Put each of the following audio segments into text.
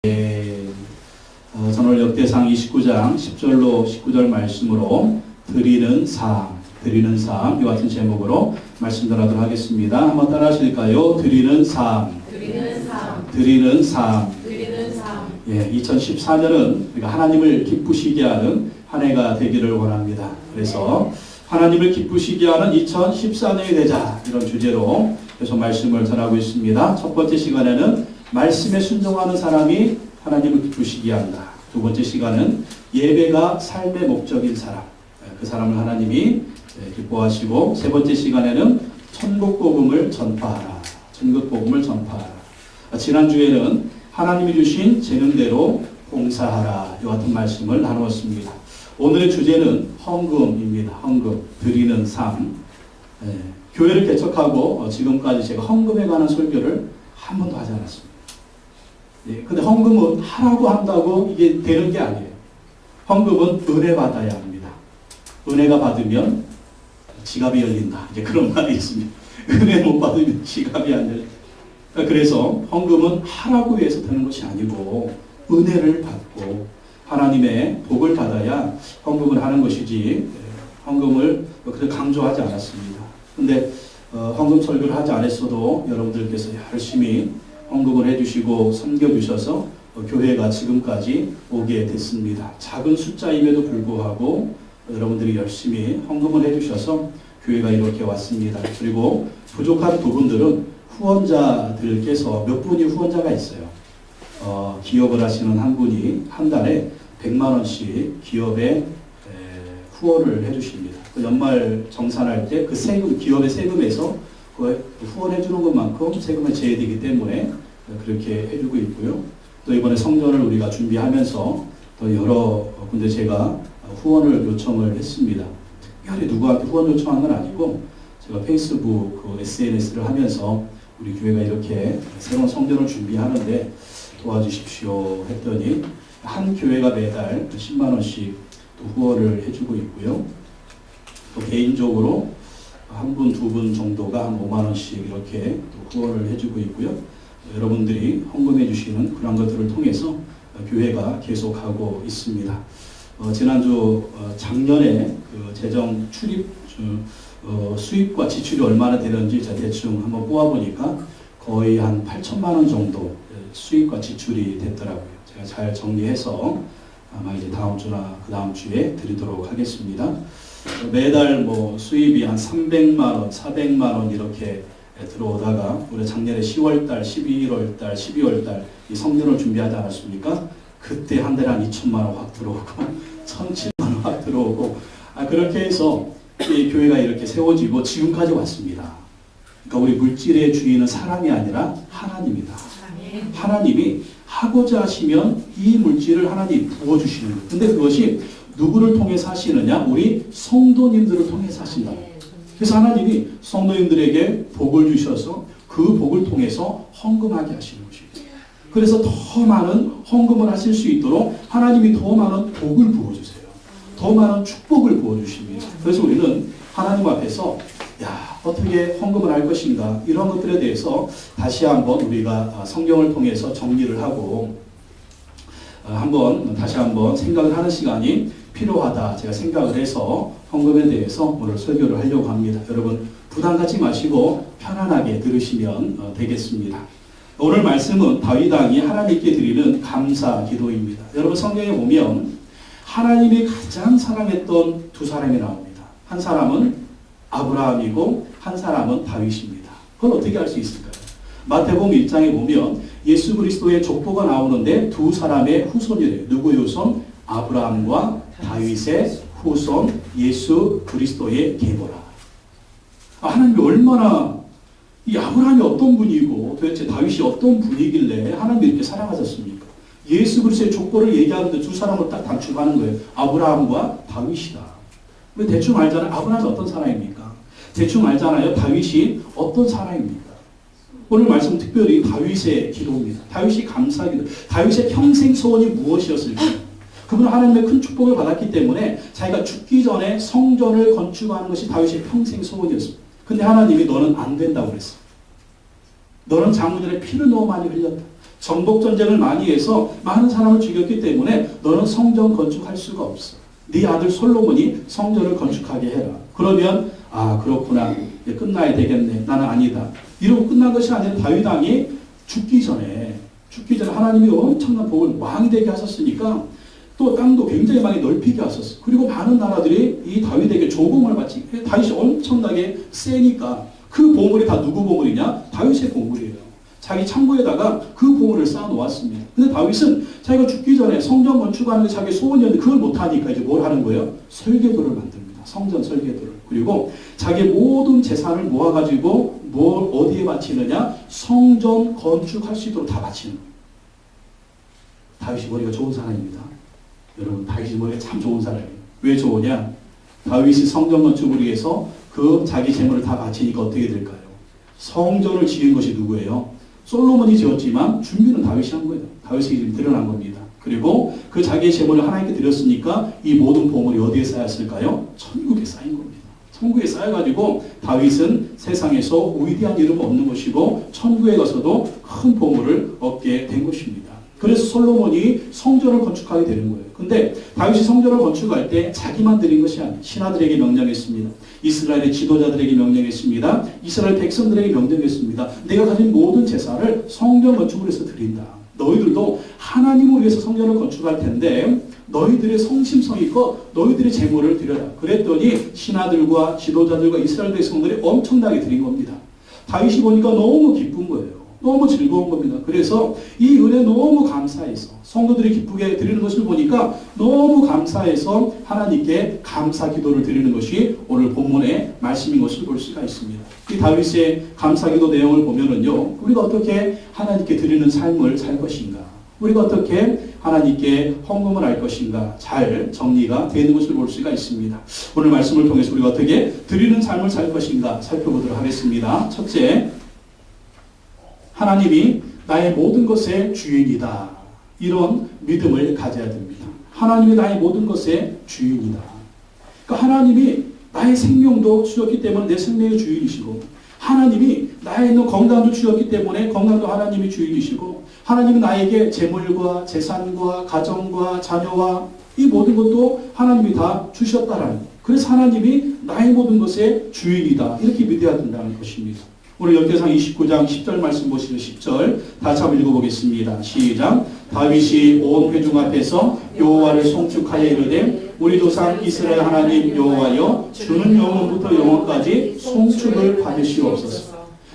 저는 오늘 역대상 29장 10절로 19절 말씀으로 드리는 삶 이와 같은 제목으로 말씀 전하도록 하겠습니다. 한번 따라 하실까요? 드리는 삶. 예, 2014년은 우리가 하나님을 기쁘시게 하는 한 해가 되기를 원합니다. 그래서 하나님을 기쁘시게 하는 2014년이 되자, 이런 주제로 계속 말씀을 전하고 있습니다. 첫 번째 시간에는 말씀에 순종하는 사람이 하나님을 기쁘시게 한다. 두 번째 시간은 예배가 삶의 목적인 사람, 그 사람을 하나님이 기뻐하시고, 세 번째 시간에는 천국 복음을 전파하라. 지난주에는 하나님이 주신 재능대로 봉사하라, 이와 같은 말씀을 나누었습니다. 오늘의 주제는 헌금입니다. 헌금, 드리는 삶. 교회를 개척하고 지금까지 제가 헌금에 관한 설교를 한 번도 하지 않았습니다. 근데 헌금은 하라고 한다고 이게 되는 게 아니에요. 헌금은 은혜 받아야 합니다. 은혜가 받으면 지갑이 열린다, 이제 그런 말이 있습니다. 은혜 못 받으면 지갑이 안 열린다. 그래서 헌금은 하라고 해서 되는 것이 아니고 은혜를 받고 하나님의 복을 받아야 헌금을 하는 것이지, 헌금을 그렇게 강조하지 않았습니다. 근데 헌금 설교를 하지 않았어도 여러분들께서 열심히 헌금을 해주시고 섬겨주셔서 교회가 지금까지 오게 됐습니다. 작은 숫자임에도 불구하고 여러분들이 열심히 헌금을 해주셔서 교회가 이렇게 왔습니다. 그리고 부족한 부분들은 후원자들께서 몇 분이 후원자가 있어요. 기업을 하시는 한 분이 한 달에 100만 원씩 기업에 후원을 해주십니다. 그 연말 정산할 때 그 세금, 기업의 세금에서 그 후원해 주는 것만큼 세금을 제외되기 때문에 그렇게 해주고 있고요. 또 이번에 성전을 우리가 준비하면서 또 여러 군데 제가 후원을 요청을 했습니다. 특별히 누구한테 후원 요청한 건 아니고, 제가 페이스북, SNS를 하면서 우리 교회가 이렇게 새로운 성전을 준비하는데 도와주십시오 했더니 한 교회가 매달 10만 원씩 또 후원을 해주고 있고요. 또 개인적으로 한 분, 두 분 정도가 한 5만 원씩 이렇게 또 후원을 해주고 있고요. 여러분들이 헌금해 주시는 그런 것들을 통해서 교회가 계속하고 있습니다. 지난주 작년에 그 재정 출입 수입과 지출이 얼마나 되는지 제가 대충 한번 뽑아보니까 거의 한 8천만 원 정도 수입과 지출이 됐더라고요. 제가 잘 정리해서 아마 이제 다음 주나 그 다음 주에 드리도록 하겠습니다. 매달 뭐 수입이 한 300만 원, 400만 원 이렇게 들어오다가 우리 작년에 10월달, 11월달, 12월달 이 성전을 준비하지 않았습니까? 그때 한 달에 한 2천만 원 확 들어오고 1,700만 원 확 들어오고, 그렇게 해서 이 교회가 이렇게 세워지고 지금까지 왔습니다. 그러니까 우리 물질의 주인은 사람이 아니라 하나님이다. 하나님이 하고자 하시면 이 물질을 하나님이 부어주시는 거예요. 근데 그것이 누구를 통해서 하시느냐? 우리 성도님들을 통해서 하신다. 그래서 하나님이 성도님들에게 복을 주셔서 그 복을 통해서 헌금하게 하시는 것입니다. 그래서 더 많은 헌금을 하실 수 있도록 하나님이 더 많은 복을 부어주세요. 더 많은 축복을 부어주십니다. 그래서 우리는 하나님 앞에서 어떻게 헌금을 할 것인가, 이런 것들에 대해서 다시 한번 우리가 성경을 통해서 정리를 하고 다시 한번 생각을 하는 시간이 필요하다, 제가 생각을 해서 헌금에 대해서 오늘 설교를 하려고 합니다. 여러분 부담 갖지 마시고 편안하게 들으시면 되겠습니다. 오늘 말씀은 다윗 왕이 하나님께 드리는 감사 기도입니다. 여러분 성경에 보면 하나님이 가장 사랑했던 두 사람이 나옵니다. 한 사람은 아브라함이고 한 사람은 다윗입니다. 그건 어떻게 알 수 있을까요? 마태복음 1장에 보면 예수 그리스도의 족보가 나오는데 두 사람의 후손이래요. 누구의 후손? 아브라함과 다윗의 후손 예수 그리스도의 계보라. 하나님이 얼마나, 이 아브라함이 어떤 분이고 도대체 다윗이 어떤 분이길래 하나님이 이렇게 사랑하셨습니까? 예수 그리스도의 족보를 얘기하는데 두 사람을 딱 단축하는 거예요. 아브라함과 다윗이다. 왜 대충 알잖아요. 아브라함이 어떤 사람입니까? 대충 알잖아요. 다윗이 어떤 사람입니까? 오늘 말씀 특별히 다윗의 기도입니다. 다윗이 감사기도. 다윗의 평생 소원이 무엇이었을까요? 그분은 하나님의 큰 축복을 받았기 때문에 자기가 죽기 전에 성전을 건축하는 것이 다윗의 평생 소원이었습니다. 근데 하나님이 너는 안 된다고 그랬어. 너는 장모들의 피를 너무 많이 흘렸다. 정복 전쟁을 많이 해서 많은 사람을 죽였기 때문에 너는 성전 건축할 수가 없어. 네 아들 솔로몬이 성전을 건축하게 해라. 그러면 아 그렇구나. 이제 끝나야 되겠네. 나는 아니다. 이러고 끝난 것이 아니라 다윗 왕이 죽기 전에 하나님이 엄청난 복을 왕이 되게 하셨으니까 또 땅도 굉장히 많이 넓히게 하셨어. 그리고 많은 나라들이 이 다윗에게 조공을 받지. 다윗이 엄청나게 세니까 그 보물이 다 누구 보물이냐? 다윗의 보물이에요. 자기 창고에다가 그 보물을 쌓아 놓았습니다. 근데 다윗은 자기가 죽기 전에 성전 건축하는 게 자기 소원이었는데 그걸 못하니까 이제 뭘 하는 거예요? 설계도를 만듭니다. 성전 설계도를. 그리고 자기 모든 재산을 모아가지고 뭘 어디에 바치느냐? 성전 건축할 수 있도록 다 바치는 거예요. 다윗이 머리가 좋은 사람입니다. 여러분 다윗이 머리가 참 좋은 사람이에요. 왜 좋으냐? 다윗이 성전 건축을 위해서 그 자기 재물을 다 바치니까 어떻게 될까요? 성전을 지은 것이 누구예요? 솔로몬이 지었지만 준비는 다윗이 한 거예요. 다윗의 이름이 드러난 겁니다. 그리고 그 자기의 재물을 하나님께 드렸으니까 이 모든 보물이 어디에 쌓였을까요? 천국에 쌓인 겁니다. 천국에 쌓여가지고 다윗은 세상에서 위대한 이름을 얻는 것이고 천국에 가서도 큰 보물을 얻게 된 것입니다. 그래서 솔로몬이 성전을 건축하게 되는 거예요. 근데 다윗이 성전을 건축할 때 자기만 드린 것이 아니에요. 신하들에게 명령했습니다. 이스라엘의 지도자들에게 명령했습니다. 이스라엘 백성들에게 명령했습니다. 내가 가진 모든 재산을 성전 건축을 해서 드린다. 너희들도 하나님을 위해서 성전을 건축할 텐데 너희들의 성심성의껏 너희들의 재물을 드려라. 그랬더니 신하들과 지도자들과 이스라엘 백성들이 엄청나게 드린 겁니다. 다윗이 보니까 너무 기쁜 거예요. 너무 즐거운 겁니다. 그래서 이 은혜 너무 감사해서 성도들이 기쁘게 드리는 것을 보니까 너무 감사해서 하나님께 감사 기도를 드리는 것이 오늘 본문의 말씀인 것을 볼 수가 있습니다. 이 다윗의 감사 기도 내용을 보면은요, 우리가 어떻게 하나님께 드리는 삶을 살 것인가, 우리가 어떻게 하나님께 헌금을 할 것인가 잘 정리가 되는 것을 볼 수가 있습니다. 오늘 말씀을 통해서 우리가 어떻게 드리는 삶을 살 것인가 살펴보도록 하겠습니다. 첫째, 하나님이 나의 모든 것의 주인이다. 이런 믿음을 가져야 됩니다. 하나님이 나의 모든 것의 주인이다. 그러니까 하나님이 나의 생명도 주셨기 때문에 내 생명의 주인이시고, 하나님이 나에 있는 건강도 주셨기 때문에 건강도 하나님이 주인이시고, 하나님은 나에게 재물과 재산과 가정과 자녀와 이 모든 것도 하나님이 다 주셨다라는 거예요. 그래서 하나님이 나의 모든 것의 주인이다. 이렇게 믿어야 된다는 것입니다. 오늘 열왕기상 29장 10절 말씀 보시는 10절 다시 한번 읽어보겠습니다. 시작. 다윗이 온 회중 앞에서 여호와를 송축하여 이르되 우리 조상 이스라엘 하나님 여호와여 주는 영원부터 영원까지 송축을 받으시옵소서.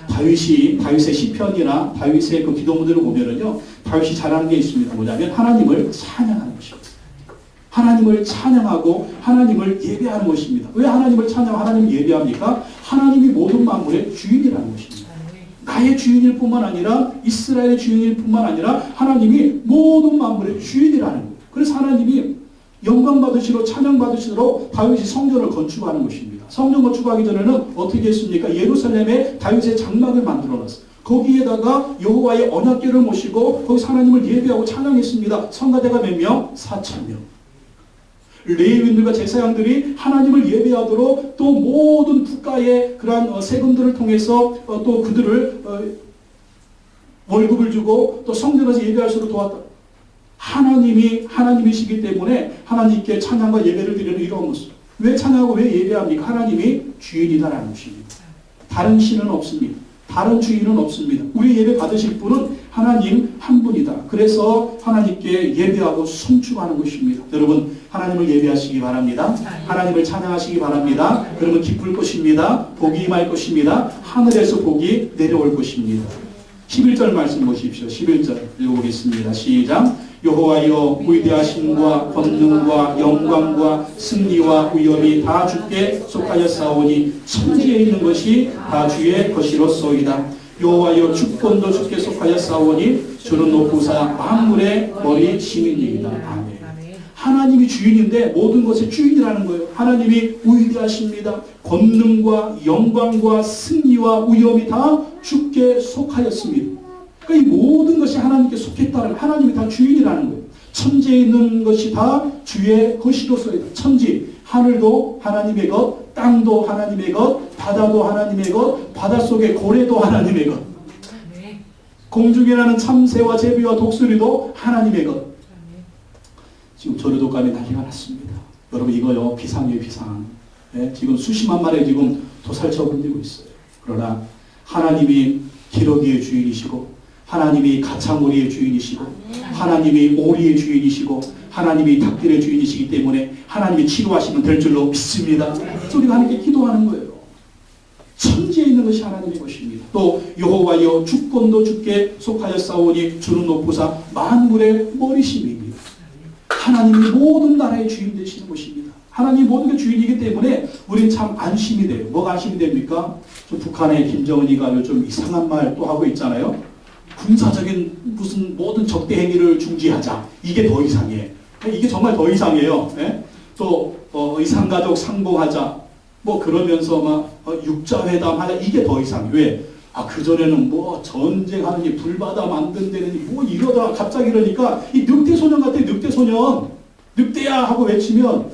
다윗의 시편이나 다윗의 그 기도문들을 보면은요, 다윗이 잘하는 게 있습니다. 뭐냐면 하나님을 찬양하는 것입니다. 하나님을 찬양하고 하나님을 예배하는 것입니다. 왜 하나님을 찬양하고 하나님을 예배합니까? 하나님이 모든 만물의 주인이라는 것입니다. 나의 주인일 뿐만 아니라 이스라엘의 주인일 뿐만 아니라 하나님이 모든 만물의 주인이라는 거예요. 그래서 하나님이 영광 받으시러 찬양 받으시도록 다윗이 성전을 건축하는 것입니다. 성전 건축하기 전에는 어떻게 했습니까? 예루살렘에 다윗의 장막을 만들어 놨어요. 거기에다가 여호와의 언약궤를 모시고 거기서 하나님을 예배하고 찬양했습니다. 성가대가 몇 명? 4,000명. 레위인들과 제사장들이 하나님을 예배하도록 또 모든 국가의 그러한 세금들을 통해서 또 그들을 월급을 주고 또 성전에서 예배할 수 있도록 도왔다. 하나님이시기 때문에 하나님께 찬양과 예배를 드리는 이런 모습. 왜 찬양하고 왜 예배합니까? 하나님이 주인이다라는 것입니다. 다른 신은 없습니다. 다른 주인은 없습니다. 우리 예배 받으실 분은 하나님 한 분이다. 그래서 하나님께 예배하고 송축하는 것입니다. 여러분 하나님을 예배하시기 바랍니다. 하나님을 찬양하시기 바랍니다. 그러면 기쁠 것입니다. 복이 임할 것입니다. 하늘에서 복이 내려올 것입니다. 11절 말씀 보십시오. 11절 읽어보겠습니다. 시작. 여호와여 위대하심과 권능과 영광과 승리와 위엄이 다 주께 속하였사오니 천지에 있는 것이 다 주의 것이로소이다. 여호와여 주권도 주께 속하였사오니 주는 높으사 만물의 머리 시민이다. 아멘. 하나님이 주인인데 모든 것의 주인이라는 거예요. 하나님이 위대하십니다. 권능과 영광과 승리와 위엄이 다 주께 속하였습니다. 그러니까 이 모든 것이 하나님께 속했다는, 하나님이 다 주인이라는 거예요. 천지에 있는 것이 다 주의 것이로소이다. 천지, 하늘도 하나님의 것, 땅도 하나님의 것, 바다도 하나님의 것, 바닷속의 고래도 하나님의 것. 공중에 나는 참새와 제비와 독수리도 하나님의 것. 지금 저류독감이 난리가 났습니다. 여러분 이거요 비상이에요 비상. 예? 지금 수십만 마리 지금 도살처 번지고 있어요. 그러나 하나님이 기러기의 주인이시고 하나님이 가창오리의 주인이시고 하나님이 오리의 주인이시고 하나님이 닭들의 주인이시기 때문에 하나님이 치료하시면 될 줄로 믿습니다. 그래서 우리가 하나님께 기도하는 거예요. 천지에 있는 것이 하나님의 것입니다. 또 여호와여 주권도 주께 속하여 싸우니 주는 높으사 만물의 머리심입니다. 하나님이 모든 나라의 주인 되시는 것입니다. 하나님이 모든 게 주인이기 때문에 우리는 참 안심이 돼요. 뭐가 안심이 됩니까? 북한의 김정은이가 요즘 이상한 말 또 하고 있잖아요. 군사적인 무슨 모든 적대 행위를 중지하자. 이게 더 이상해. 이게 정말 더 이상해요. 예? 또 의상가족 상봉하자. 뭐 그러면서 막 육자회담 하자. 이게 더 이상해. 왜? 그전에는 뭐 전쟁하느니 불바다 만든다느니 뭐 이러다가 갑자기 이러니까 이 늑대소년 같아. 늑대소년. 늑대야 하고 외치면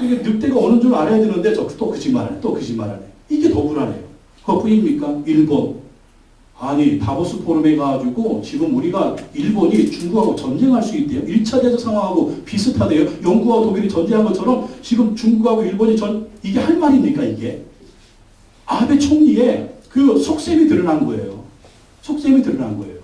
이게 늑대가 오는 줄 알아야 되는데 또 거짓말하네. 또 거짓말하네. 이게 더 불안해요. 그것뿐입니까? 일본. 아니 다보스 포럼에 가가지고 지금 우리가 일본이 중국하고 전쟁할 수 있대요. 1차 대전 상황하고 비슷하대요. 영국하고 독일이 전쟁한 것처럼 지금 중국하고 일본이 이게 할 말입니까 이게? 아베 총리의 그 속셈이 드러난 거예요. 속셈이 드러난 거예요.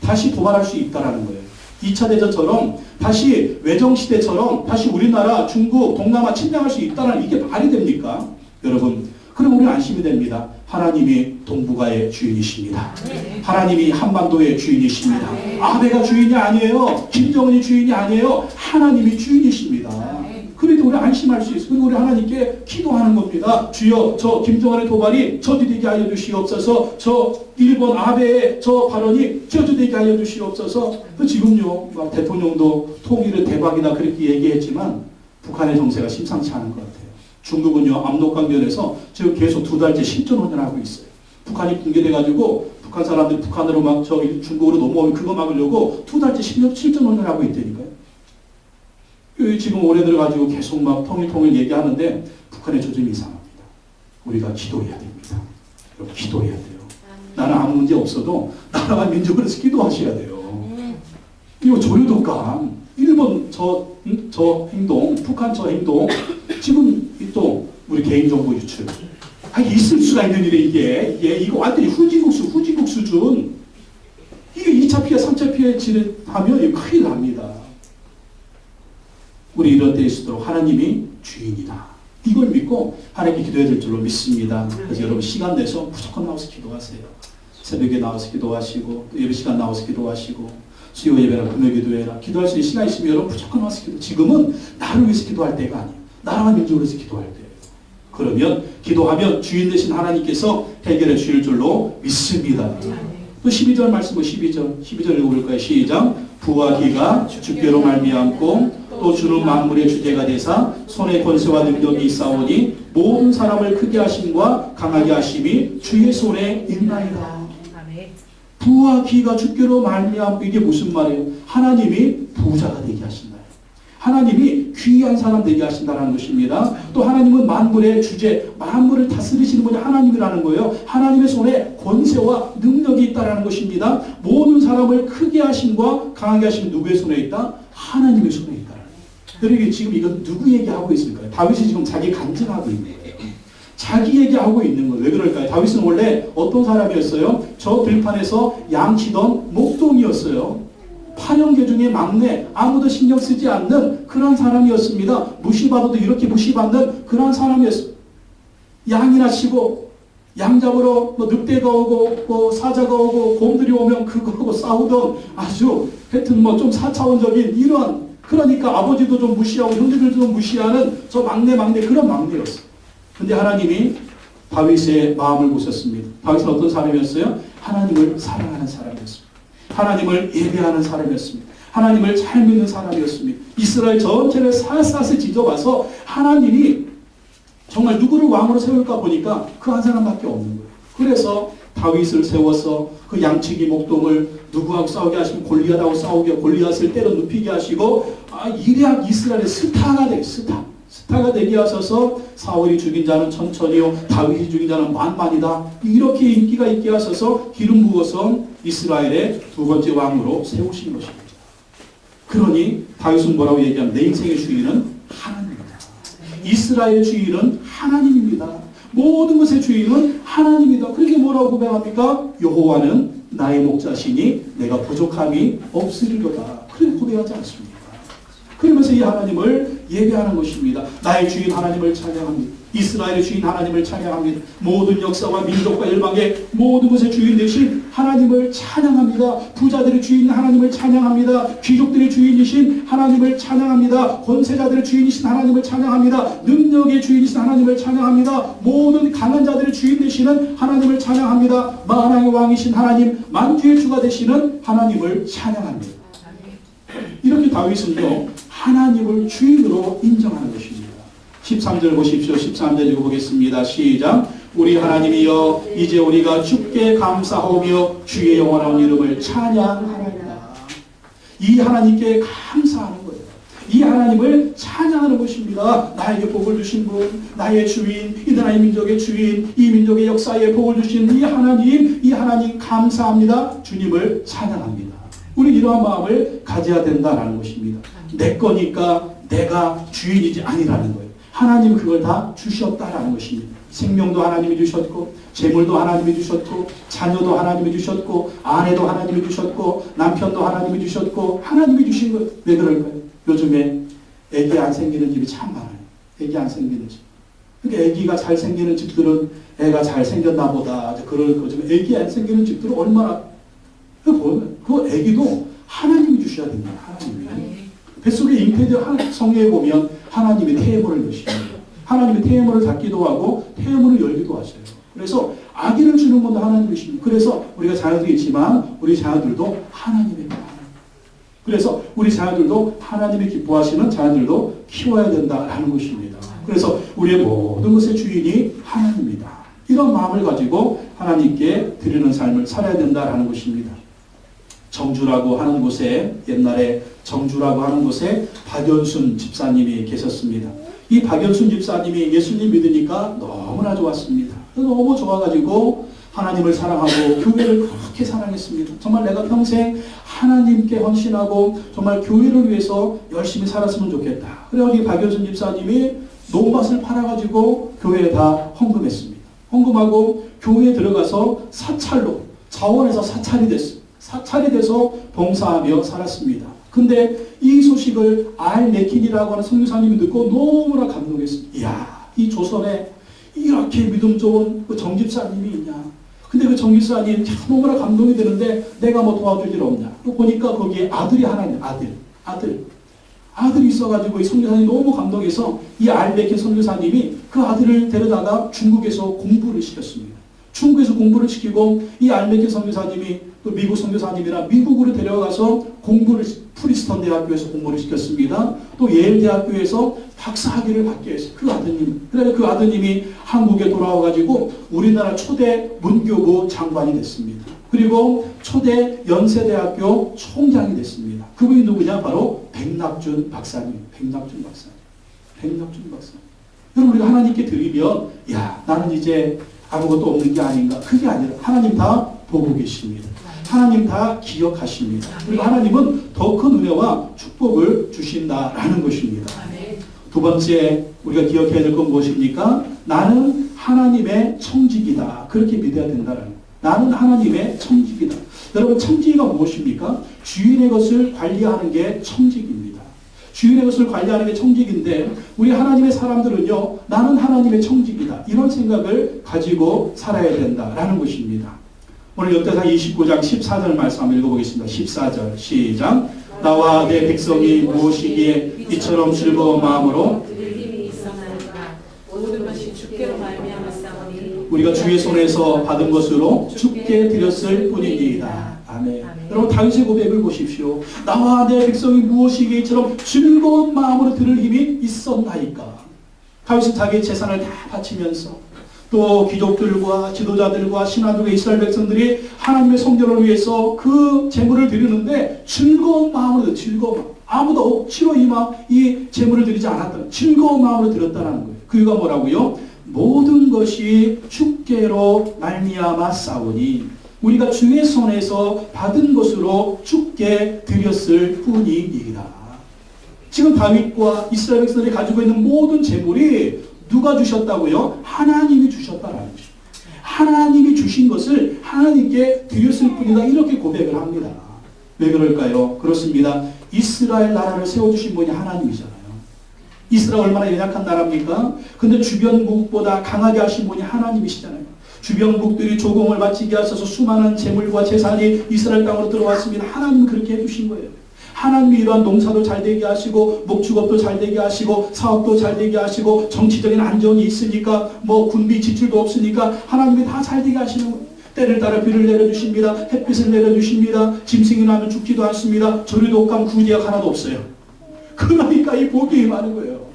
다시 도발할 수 있다라는 거예요. 2차 대전처럼 다시 외정시대처럼 다시 우리나라 중국 동남아 침략할 수 있다는 이게 말이 됩니까? 여러분 그럼 우리는 안심이 됩니다. 하나님이 동북아의 주인이십니다. 하나님이 한반도의 주인이십니다. 아베가 주인이 아니에요. 김정은이 주인이 아니에요. 하나님이 주인이십니다. 그래도 우리 안심할 수 있어요. 그리고 우리 하나님께 기도하는 겁니다. 주여 저 김정은의 도발이 저주되게 하여 주시옵소서. 저 일본 아베의 저 발언이 저주되게 하여 주시옵소서. 지금요 막 대통령도 통일은 대박이다 그렇게 얘기했지만 북한의 정세가 심상치 않은 것 같아요. 중국은요 압록강변에서 지금 계속 2달째 실전훈련하고 있어요. 북한이 붕괴돼가지고 북한 사람들이 북한으로 막 중국으로 넘어오면 그거 막으려고 2달째 실전훈련하고 있다니까요. 지금 올해 들어가지고 계속 막 통일 얘기하는데 북한의 조짐이 이상합니다. 우리가 기도해야 됩니다. 여러분 기도해야 돼요. 나는 아무 문제 없어도 나라와 민족을 위해서 기도하셔야 돼요. 그리고 조류독감 일본 저 행동, 북한 저 행동, 지금 또 우리 개인정보 유출. 있을 수가 있는 일에 이거 완전히 후진국 수준. 이게 2차 피해, 3차 피해 진행하면 큰일 납니다. 우리 이런 때 있도록 하나님이 주인이다. 이걸 믿고 하나님께 기도해야 될 줄로 믿습니다. 그래서 여러분 시간 내서 무조건 나와서 기도하세요. 새벽에 나와서 기도하시고 또 예배 시간 나와서 기도하시고 수요 예배라 금요 기도해라. 기도할 수 있는 시간 있으면 여러분 무조건 와서 기도. 지금은 나를 위해서 기도할 때가 아니에요. 나라와 민족을 위해서 기도할 때예요. 그러면 기도하면 주인 되신 하나님께서 해결해 주실 줄로 믿습니다. 또 12절 말씀은 12절 읽어볼까요? 시작. 부와 기가 주께로 말미암고 또 주는 만물의 주제가 되사 손의 권세와 능력이 있사오니 모든 사람을 크게 하심과 강하게 하심이 주의 손에 있나이다. 부와 기가 주께로 말미암고 이게 무슨 말이에요? 하나님이 부자가 되게 하신다. 하나님이 귀한 사람 되게 하신다는 것입니다. 또 하나님은 만물의 주제, 만물을 다스리시는 분이 하나님이라는 거예요. 하나님의 손에 권세와 능력이 있다는 것입니다. 모든 사람을 크게 하심과 강하게 하심이 누구의 손에 있다? 하나님의 손에 있다. 여러분 지금 이건 누구 얘기하고 있을까요? 다윗이 지금 자기 간증하고 있는 거예요. 자기 얘기하고 있는 거예요. 왜 그럴까요? 다윗은 원래 어떤 사람이었어요? 저 들판에서 양치던 목동이었어요. 파령개 중에 막내, 아무도 신경 쓰지 않는 그런 사람이었습니다. 무시받아도 이렇게 무시받는 그런 사람이었어요. 양이나 치고 양 잡으러 늑대가 오고 사자가 오고 곰들이 오면 그거하고 싸우던 아주 하여튼 좀 4차원적인 이런, 그러니까 아버지도 좀 무시하고 형제들도 좀 무시하는 저 막내 그런 막내였어요. 근데 하나님이 다윗의 마음을 보셨습니다. 다윗은 어떤 사람이었어요? 하나님을 사랑하는 사람이었습니다. 하나님을 예배하는 사람이었습니다. 하나님을 잘 믿는 사람이었습니다. 이스라엘 전체를 샅샅이 뒤져봐서 하나님이 정말 누구를 왕으로 세울까 보니까 그 한 사람밖에 없는 거예요. 그래서 다윗을 세워서 그 양치기 목동을 누구하고 싸우게 하시고 골리앗하고 싸우게, 골리앗을 때려 눕히게 하시고 이스라엘의 스타가 돼. 스타. 스타가 되게 하셔서 사울이 죽인 자는 천천히요 다윗이 죽인 자는 만만이다. 이렇게 인기가 있게 하셔서 기름 부어서 이스라엘의 두 번째 왕으로 세우신 것입니다. 그러니 다윗은 뭐라고 얘기하면 내 인생의 주인은 하나님입니다. 이스라엘의 주인은 하나님입니다. 모든 것의 주인은 하나님이다. 그렇게 뭐라고 고백합니까? 여호와는 나의 목자시니 내가 부족함이 없으리로다. 그렇게 고백하지 않습니까? 그러면서 이 하나님을 예배하는 것입니다. 나의 주인 하나님을 찬양합니다. 이스라엘의 주인 하나님을 찬양합니다. 모든 역사와 민족과 열방의 모든 것의 주인 되신 하나님을 찬양합니다. 부자들의 주인 하나님을 찬양합니다. 귀족들의 주인이신 하나님을 찬양합니다. 권세자들의 주인이신 하나님을 찬양합니다. 능력의 주인이신 하나님을 찬양합니다. 모든 강한 자들의 주인 되시는 하나님을 찬양합니다. 만왕의 왕이신 하나님, 만주의 주가 되시는 하나님을 찬양합니다. 이렇게 다윗은요 하나님을 주인으로 인정하는 것입니다. 13절 보십시오. 13절 읽어보겠습니다. 시작. 우리 하나님이여 이제 우리가 주께 감사하며 주의 영원한 이름을 찬양하나이다. 이 하나님께 감사하는 거예요. 이 하나님을 찬양하는 것입니다. 나에게 복을 주신 분, 나의 주인, 이 나라의 민족의 주인, 이 민족의 역사에 복을 주신 이 하나님 감사합니다. 주님을 찬양합니다. 우리 이러한 마음을 가져야 된다는 것입니다. 내 거니까 내가 주인이지 아니라는 거예요. 하나님 그걸 다 주셨다라는 것입니다. 생명도 하나님이 주셨고, 재물도 하나님이 주셨고, 자녀도 하나님이 주셨고, 아내도 하나님이 주셨고, 남편도 하나님이 주셨고, 하나님이 주신 것. 왜 그럴까요? 요즘에 애기 안 생기는 집이 참 많아요. 애기 안 생기는 집. 그러니까 애기가 잘 생기는 집들은 애가 잘 생겼나 보다. 그런 거지만 애기 안 생기는 집들은 얼마나 그 애기도 하나님이 주셔야 됩니다. 하나님이. 뱃속에 잉태된 성경에 보면 하나님이 태물을 넣으십니다. 하나님이 태물을 닫기도 하고 태물을 열기도 하세요. 그래서 아기를 주는 것도 하나님이십니다. 그래서 우리가 자녀들이 있지만 우리 자녀들도 하나님입니다. 그래서 우리 자녀들도 하나님이 기뻐하시는 자녀들도 키워야 된다라는 것입니다. 그래서 우리의 모든 것의 주인이 하나님입니다. 이런 마음을 가지고 하나님께 드리는 삶을 살아야 된다라는 것입니다. 정주라고 하는 곳에 옛날에 정주라고 하는 곳에 박연순 집사님이 계셨습니다. 이 박연순 집사님이 예수님 믿으니까 너무나 좋았습니다. 너무 좋아가지고 하나님을 사랑하고 교회를 그렇게 사랑했습니다. 정말 내가 평생 하나님께 헌신하고 정말 교회를 위해서 열심히 살았으면 좋겠다. 그래서 이 박연순 집사님이 논밭을 팔아가지고 교회에다 헌금했습니다. 헌금하고 교회에 들어가서 사찰로 자원에서 사찰이 됐습니다. 사찰이 돼서 봉사하며 살았습니다. 근데 이 소식을 알메킨이라고 하는 선교사님이 듣고 너무나 감동했습니다. 이야, 이 조선에 이렇게 믿음 좋은 그 정집사님이 있냐. 근데 그 정집사님 참 너무나 감동이 되는데 내가 뭐 도와줄 일 없냐. 또 보니까 거기에 아들이 하나 있네. 아들이 있어가지고 이 선교사님이 너무 감동해서 이 알메킨 선교사님이 그 아들을 데려다가 중국에서 공부를 시켰습니다. 중국에서 공부를 시키고 이 알메킨 선교사님이 또 미국 선교사님이나 미국으로 데려가서 공부를 프리스턴 대학교에서 공부를 시켰습니다. 또 예일 대학교에서 박사학위를 받게 했어요. 그 아드님. 그래서 그 아드님이 한국에 돌아와가지고 우리나라 초대 문교부 장관이 됐습니다. 그리고 초대 연세대학교 총장이 됐습니다. 그분이 누구냐? 바로 백낙준 박사님. 백낙준 박사. 여러분 우리가 하나님께 드리면 야 나는 이제 아무것도 없는 게 아닌가. 그게 아니라 하나님 다 보고 계십니다. 하나님 다 기억하십니다. 그리고 하나님은 더 큰 은혜와 축복을 주신다라는 것입니다. 두 번째 우리가 기억해야 될 건 무엇입니까? 나는 하나님의 청지기다. 그렇게 믿어야 된다는 거예요. 나는 하나님의 청지기다. 여러분 청지기가 무엇입니까? 주인의 것을 관리하는 게 청지기입니다. 주인의 것을 관리하는 게 청지기인데 우리 하나님의 사람들은요. 나는 하나님의 청지기다. 이런 생각을 가지고 살아야 된다라는 것입니다. 오늘 역대상 29장 14절 말씀 한번 읽어보겠습니다. 14절 시작. 나와 내 백성이 무엇이기에 이처럼 즐거운 마음으로 우리가 주의 손에서 받은 것으로 주께 드렸을 뿐이니이다. 아멘. 여러분 다윗의 고백을 보십시오. 나와 내 백성이 무엇이기에 이처럼 즐거운 마음으로 들을 힘이 있었나이까. 다윗은 자기의 재산을 다 바치면서 또 귀족들과 지도자들과 신하들과 이스라엘 백성들이 하나님의 성전을 위해서 그 제물을 드리는데 즐거운 마음으로 즐거운 마음. 아무도 억지로 이 제물을 드리지 않았다. 즐거운 마음으로 드렸다는 거예요. 그 이유가 뭐라고요? 모든 것이 주께로 말미암아 싸우니 우리가 주의 손에서 받은 것으로 주께 드렸을 뿐이니라. 지금 다윗과 이스라엘 백성들이 가지고 있는 모든 제물이 누가 주셨다고요? 하나님이 주셨다라는 거죠. 하나님이 주신 것을 하나님께 드렸을 뿐이다. 이렇게 고백을 합니다. 왜 그럴까요? 그렇습니다. 이스라엘 나라를 세워주신 분이 하나님이잖아요. 이스라엘 얼마나 연약한 나라입니까? 근데 주변국보다 강하게 하신 분이 하나님이시잖아요. 주변국들이 조공을 바치게 하셔서 수많은 재물과 재산이 이스라엘 땅으로 들어왔습니다. 하나님은 그렇게 해주신 거예요. 하나님이 이러한 농사도 잘 되게 하시고 목축업도 잘 되게 하시고 사업도 잘 되게 하시고 정치적인 안정이 있으니까 군비 지출도 없으니까 하나님이 다 잘 되게 하시는 거예요. 때를 따라 비를 내려주십니다. 햇빛을 내려주십니다. 짐승이 나면 죽지도 않습니다. 조류도 없고 구제약 하나도 없어요. 그러니까 이 복이 많은 거예요.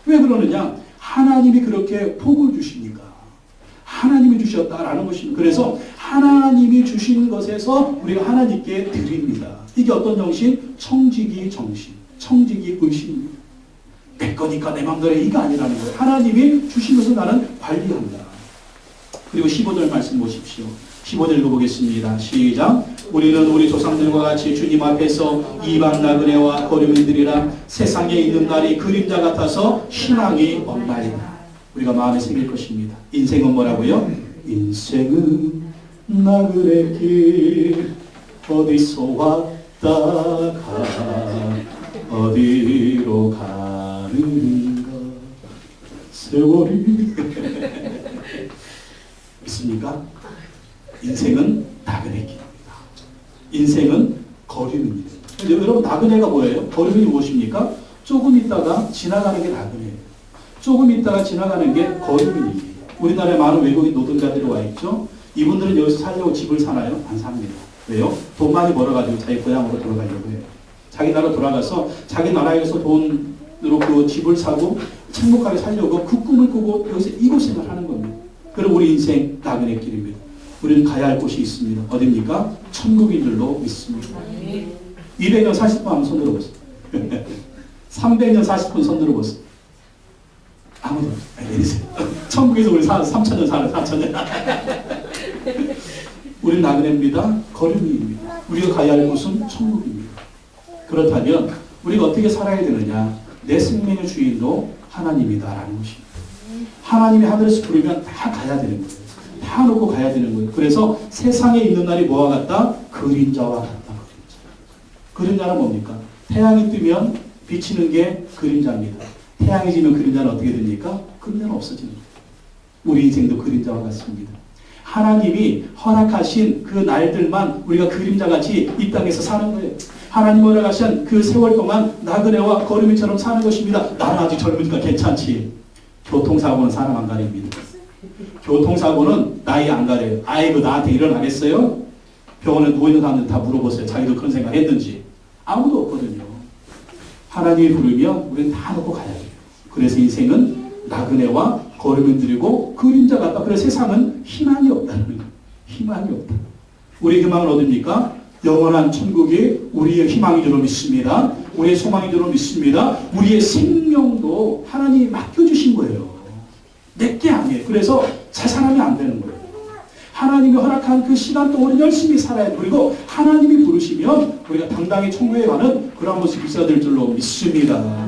왜 그러느냐? 하나님이 그렇게 복을 주시니까. 하나님이 주셨다라는 것입니다. 그래서 하나님이 주신 것에서 우리가 하나님께 드립니다. 이게 어떤 정신? 청지기 정신, 청지기 의식입니다. 내 거니까 내 마음대로 이거 아니라는 거예요. 하나님이 주신 것을 나는 관리한다. 그리고 15절 말씀 보십시오. 15절 읽어보겠습니다. 시작. 우리는 우리 조상들과 같이 주님 앞에서 이방 나그네와 거류민들이라 세상에 있는 날이 그림자 같아서 신앙이 없나이다. 우리가 마음에 새길 것입니다. 인생은 뭐라고요? 인생은 나그네 길 어디서 왔다가 어디로 가는가 세월이 있습니까? 인생은 나그네 길입니다. 인생은 거류입니다. 여러분 나그네가 뭐예요? 거류이 무엇입니까? 조금 있다가 지나가는 게 나그네예요. 조금 있다가 지나가는 게 거류입니다. 우리나라에 많은 외국인 노동자들이 와 있죠. 이분들은 여기서 살려고 집을 사나요? 안 삽니다. 왜요? 돈 많이 벌어가지고 자기 고향으로 돌아가려고 해요. 자기 나라 돌아가서 자기 나라에서 돈으로 그 집을 사고 행복하게 살려고 그 꿈을 꾸고 여기서 이곳생활 하는 겁니다. 그럼 우리 인생 나그네 길입니다. 우리는 가야 할 곳이 있습니다. 어디입니까? 천국인 줄로 믿습니다. 200년 40분 하면 손 들어보세요. 300년 40분 손 들어보세요. 아무도 내리세요. 천국에서 우리 3,000년 사는 4,000년. 우리는 나그네입니다. 거류입니다. 우리가 가야 할 곳은 천국입니다. 그렇다면 우리가 어떻게 살아야 되느냐? 내 생명의 주인도 하나님이다라는 것입니다. 하나님이 하늘에서 부르면 다 가야 되는 거예요. 다 놓고 가야 되는 거예요. 그래서 세상에 있는 날이 뭐와 같다? 그림자와 같다. 그림자는 뭡니까? 태양이 뜨면 비치는 게 그림자입니다. 태양이 지면 그림자는 어떻게 됩니까? 그림자는 없어지는 거예요. 우리 인생도 그림자와 같습니다. 하나님이 허락하신 그 날들만 우리가 그림자같이 이 땅에서 사는 거예요. 하나님 허락하신 그 세월 동안 나그네와 거류민처럼 사는 것입니다. 나는 아직 젊으니까 괜찮지. 교통사고는 사람 안 가립니다. 교통사고는 나이 안 가려요. 아이고 나한테 일어나겠어요? 병원에 누워있는 사람들 다 물어보세요. 자기도 그런 생각 했는지. 아무도 없거든요. 하나님이 부르면 우리는 다 놓고 가야 돼요. 그래서 인생은 나그네와 거류민들이고 그림자 같다. 그래서 세상은 희망이 없다는 거예요. 희망이 없다. 우리의 희망은 어디입니까? 영원한 천국이 우리의 희망인 줄로 믿습니다. 우리의 소망인 줄로 믿습니다. 우리의 생명도 하나님이 맡겨주신 거예요. 내게 아니에요. 그래서 자살하면 안 되는 거예요. 하나님이 허락한 그 시간 동안 열심히 살아야 돼. 그리고 하나님이 부르시면 우리가 당당히 천국에 가는 그런 모습이 있어야 될 줄로 믿습니다.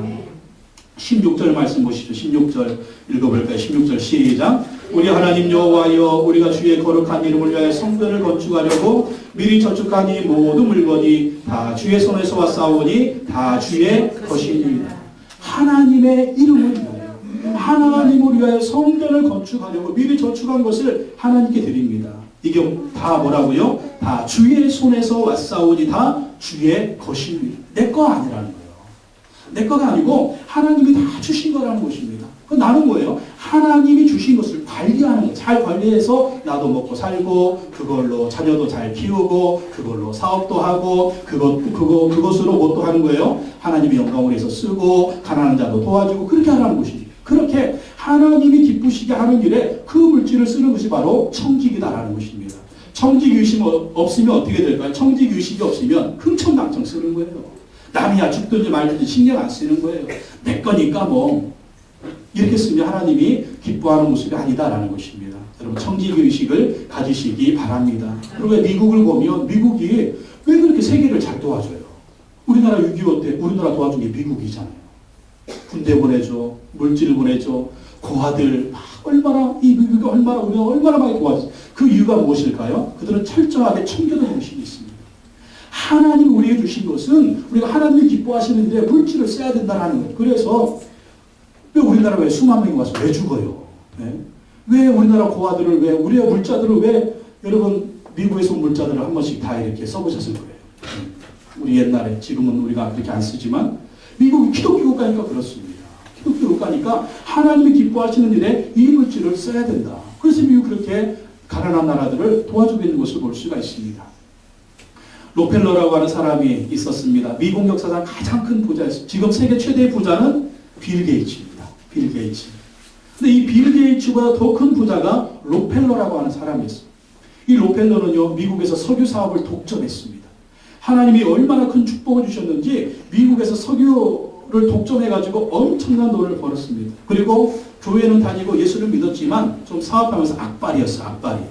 16절 말씀 보시죠. 16절 읽어볼까요? 16절 시작. 우리 하나님 여호와여 우리가 주의 거룩한 이름을 위하여 성전을 건축하려고 미리 저축한 이 모든 물건이 다 주의 손에서 왔사오니 다 주의 것이니이다. 하나님의 이름을 위하여 하나님을 위하여 성전을 건축하려고 미리 저축한 것을 하나님께 드립니다. 이게 다 뭐라고요? 다 주의 손에서 왔사오니 다 주의 것입니다. 내 거 아니라는 거예요. 내 거가 아니고 하나님이 다 주신 거라는 것입니다. 나는 뭐예요? 하나님이 주신 것을 관리하는 거예요. 잘 관리해서 나도 먹고 살고 그걸로 자녀도 잘 키우고 그걸로 사업도 하고 그것으로 뭣도 하는 거예요? 하나님의 영광을 위해서 쓰고 가난한 자도 도와주고 그렇게 하라는 것이지. 그렇게 하나님이 기쁘시게 하는 일에 그 물질을 쓰는 것이 바로 청지기다라는 것입니다. 청지기 의식이 없으면 어떻게 될까요? 청지기 의식이 없으면 흥청망청 쓰는 거예요. 남이야 죽든지 말든지 신경 안 쓰는 거예요. 내 거니까 뭐. 이렇게 쓰면 하나님이 기뻐하는 모습이 아니다라는 것입니다. 여러분 청지기의식을 가지시기 바랍니다. 그리고 미국을 보면 미국이 왜 그렇게 세계를 잘 도와줘요? 우리나라 6.25 때 우리나라 도와준 게 미국이잖아요. 군대 보내줘, 물질 보내줘, 고아들 막 얼마나 이 미국이 얼마나 우리가 얼마나 많이 도와줘. 그 이유가 무엇일까요? 그들은 철저하게 청교도 정신이 있습니다. 하나님 우리에게 주신 것은 우리가 하나님이 기뻐하시는데 물질을 써야 된다는 거예요. 그래서 왜 우리나라 왜 수만 명이 와서 왜 죽어요? 네? 왜 우리나라 고아들을 왜 우리의 물자들을 왜 여러분 미국에서 온 물자들을 한 번씩 다 이렇게 써보셨을 거예요. 우리 옛날에 지금은 우리가 그렇게 안 쓰지만 미국이 기독교 국가니까 그렇습니다. 기독교 국가니까 하나님이 기뻐하시는 일에 이 물질을 써야 된다. 그래서 미국 그렇게 가난한 나라들을 도와주고 있는 것을 볼 수가 있습니다. 록펠러라고 하는 사람이 있었습니다. 미국 역사상 가장 큰 부자였습니다. 지금 세계 최대의 부자는 빌 게이츠입니다. 빌 게이츠. 근데 이 빌 게이츠보다 더 큰 부자가 록펠러라고 하는 사람이었습니다. 이 록펠러는요, 미국에서 석유 사업을 독점했습니다. 하나님이 얼마나 큰 축복을 주셨는지 미국에서 석유를 독점해가지고 엄청난 돈을 벌었습니다. 그리고 교회는 다니고 예수를 믿었지만 좀 사업하면서 악발이었어요. 악발이.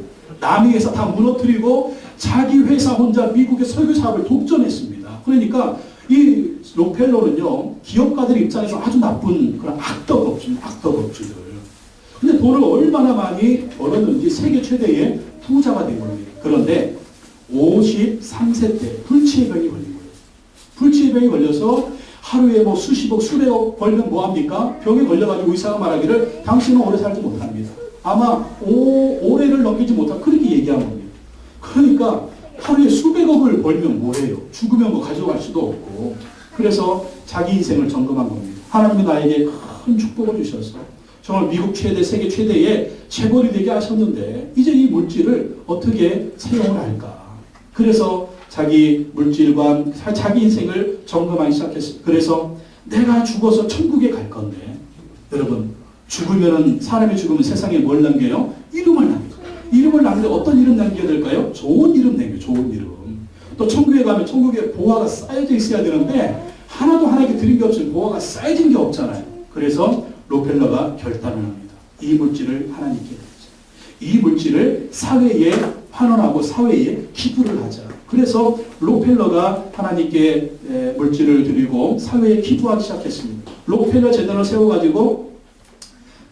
남의 회사 다 무너뜨리고 자기 회사 혼자 미국의 석유 사업을 독점했습니다. 그러니까 이 록펠러는요, 기업가들 입장에서 아주 나쁜 그런 악덕업주들. 근데 돈을 얼마나 많이 벌었는지 세계 최대의 부자가 된 겁니다. 그런데 53세 때 불치병이 걸린 거예요. 불치병이 걸려서 하루에 뭐 수십억, 수백억 벌면 뭐합니까? 병에 걸려가지고 의사가 말하기를 당신은 오래 살지 못합니다. 아마 올해를 넘기지 못할 그렇게 얘기한 겁니다. 그러니까 하루에 수백억을 벌면 뭐해요? 죽으면 뭐 가져갈 수도 없고. 그래서 자기 인생을 점검한 겁니다. 하나님이 나에게 큰 축복을 주셔서 정말 미국 최대, 세계 최대의 재벌이 되게 하셨는데 이제 이 물질을 어떻게 사용을 할까? 그래서 자기 물질과 자기 인생을 점검하기 시작했습니다. 그래서 내가 죽어서 천국에 갈 건데 여러분 죽으면 사람이 죽으면 세상에 뭘 남겨요? 이름을 남겨요. 이름을 남기는데 어떤 이름 남겨야 될까요? 좋은 이름 남겨요. 좋은 이름. 또 천국에 가면 천국에 보화가 쌓여져 있어야 되는데 하나도 하나님께 드린 게 없으면 보화가 쌓여진 게 없잖아요. 그래서 록펠러가 결단을 합니다. 이 물질을 하나님께 드리자. 이 물질을 사회에 환원하고 사회에 기부를 하자. 그래서 록펠러가 하나님께 물질을 드리고 사회에 기부하기 시작했습니다. 록펠러 재단을 세워가지고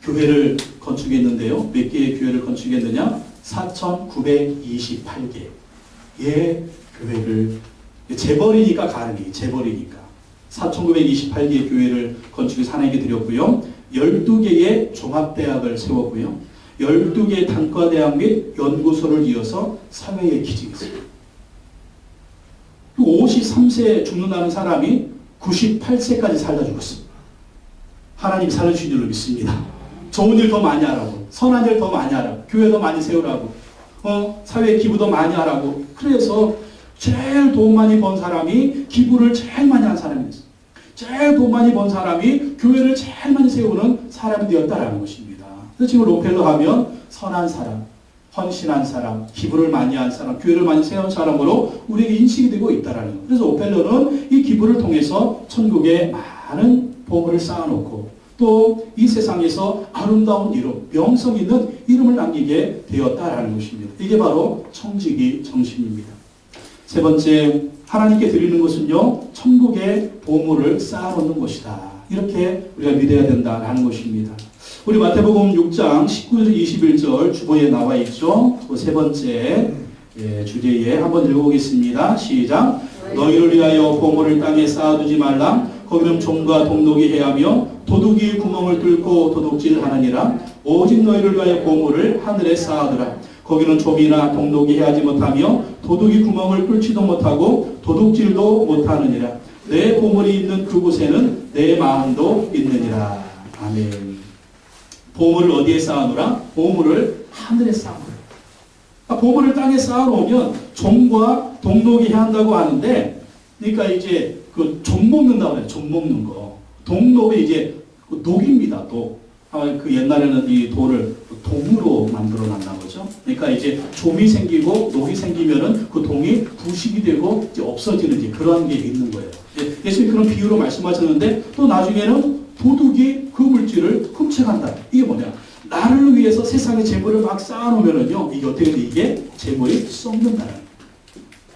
교회를 건축했는데요. 몇 개의 교회를 건축했느냐? 4,928개의 교회를, 재벌이니까 가능해. 재벌이니까 4,928개의 교회를 건축해서 하나님께 드렸고요. 12개의 종합대학을 세웠고요. 12개의 단과대학 및 연구소를 이어서 사회에 기증했습니다. 53세에 죽는다는 사람이 98세까지 살다 죽었습니다. 하나님이 살려주신 줄로 믿습니다. 좋은 일 더 많이 하라고, 선한 일 더 많이 하라고, 교회 더 많이 세우라고, 사회에 기부도 많이 하라고. 그래서 제일 돈 많이 번 사람이 기부를 제일 많이 한 사람이었어요. 제일 돈 많이 번 사람이 교회를 제일 많이 세우는 사람이 되었다라는 것입니다. 그래서 지금 록펠러 하면 선한 사람, 헌신한 사람, 기부를 많이 한 사람, 교회를 많이 세운 사람으로 우리에게 인식이 되고 있다라는 거예요. 그래서 록펠러는 이 기부를 통해서 천국에 많은 보물을 쌓아놓고 또 이 세상에서 아름다운 이름, 명성 있는 이름을 남기게 되었다라는 것입니다. 이게 바로 청지기 정신입니다. 세 번째, 하나님께 드리는 것은요, 천국의 보물을 쌓아놓는 것이다. 이렇게 우리가 믿어야 된다라는 것입니다. 우리 마태복음 6장 19절 21절 주보에 나와 있죠. 그 세 번째 주제에 한번 읽어보겠습니다. 시작. 너희를 위하여 보물을 땅에 쌓아두지 말라. 거기는 종과 동독이 해하며 도둑이 구멍을 뚫고 도둑질하느니라. 오직 너희를 위하여 보물을 하늘에 쌓아두라. 거기는 좀이나 동독이 해하지 못하며 도둑이 구멍을 뚫지도 못하고 도둑질도 못하느니라. 내 보물이 있는 그곳에는 내 마음도 있느니라. 아멘. 보물을 어디에 쌓아놓으라? 보물을 하늘에 쌓아놓으라. 그러니까 보물을 땅에 쌓아놓으면 종과 동독이 해한다고 하는데, 그러니까 이제 그 종 먹는다고 해요. 종 먹는 거. 동독이 이제 독입니다. 독. 그 옛날에는 이 돌을 동으로 만들어 놨나 보죠. 그러니까 이제 좀이 생기고 녹이 생기면은 그 동이 부식이 되고 이제 없어지는 이제 그런 게 있는 거예요. 예수님이 그런 비유로 말씀하셨는데 또 나중에는 도둑이 그 물질을 훔쳐간다. 이게 뭐냐? 나를 위해서 세상의 재물을 막 쌓아놓으면은요, 이게 어떻게 돼? 이게 재물이 썩는다.